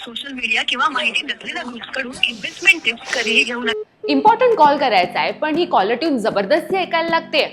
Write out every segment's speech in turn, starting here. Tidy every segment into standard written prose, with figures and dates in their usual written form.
Social media किंवा माहिती नसलेल्या ग्रुप्सकडून इन्व्हेस्टमेंट टिप्स कधीही घेऊ नका. इम्पॉर्टंट कॉल करायचा आहे पण ही कॉलर ट्यून जबरदस्ती ऐकायला लागते.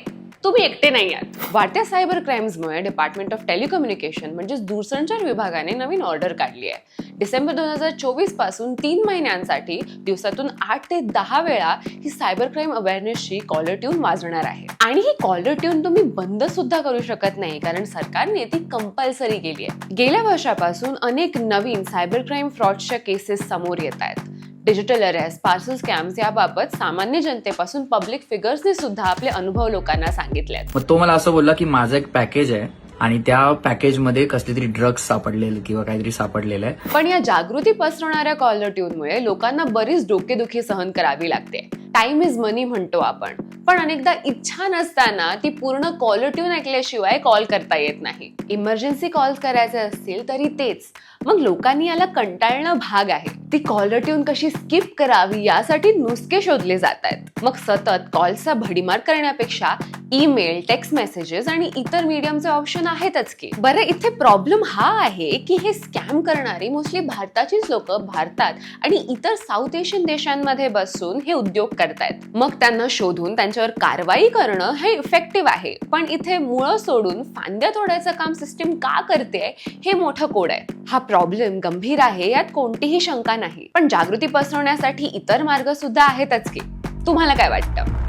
तुम्ही एकटे नाही आहात. वाढत्या सायबर क्राईम्समुळे डिपार्टमेंट ऑफ टेलिकम्युनिकेशन म्हणजेच दूरसंचार विभागाने नवीन ऑर्डर काढली आहे. डिसेंबर 2024 पासून 3 महिन्यांसाठी दिवसातून 8 ते 10 वेळा ही सायबर क्राईम अवेअरनेसची कॉलर ट्यून वाजणार आहे. आणि ही कॉलर ट्यून तुम्ही बंद सुद्धा करू शकत नाही कारण सरकारने ती कंपल्सरी केली आहे. गेल्या वर्षापासून अनेक नवीन सायबर क्राईम फ्रॉडच्या केसेस समोर येत आहेत. डिजिटल अरेस्ट, पार्सल स्कॅम्स याबाबत सामान्य जनतेपासून पब्लिक फिगर्सने सुद्धा आपले अनुभव लोकांना सांगितले आहेत. मग तो मला असं बोलला की माझं एक पॅकेज आहे आणि त्या पॅकेजमध्ये कसली तरी ड्रग्स सापडलेले किंवा काहीतरी सापडलेलं आहे. पण या जागृती पसरवणाऱ्या कॉलर ट्यूनमुळे लोकांना बरीच डोकेदुखी सहन करावी लागते. टाइम इज मनी म्हणतो आपण, पण अनेकदा इच्छा नसताना ती पूर्ण कॉलर ट्यून ऐकल्याशिवाय कॉल करता येत नाही. इमर्जन्सी कॉल्स करायचे असतील तरी तेच. मग लोकांनी याला कंटाळणं भाग आहे. ती कॉलर ट्यून कशी स्किप करावी यासाठी नुसके शोधले जात आहेत. मग सतत कॉल्सचा भडीमार करण्यापेक्षा ईमेल, टेक्स्ट मेसेजेस आणि इतर मीडियमचे ऑप्शन आहेतच की. बरं, इथे प्रॉब्लेम हा आहे की हे स्कॅम करणारी मोस्टली भारताचीच लोक भारतात आणि इतर साऊथ एशियन देशांमध्ये बसून हे उद्योग करतायत. मग त्यांना शोधून त्यांच्यावर कारवाई करणं हे इफेक्टिव्ह आहे. पण इथे मुळं सोडून फांद्या तोडायचं काम सिस्टीम का करते हे मोठं कोड आहे. हा प्रॉब्लेम गंभीर आहे, यात कोणतीही शंका नाही. पण जागृती पसरवण्यासाठी इतर मार्ग सुद्धा आहेतच की. तुम्हाला काय वाटतं?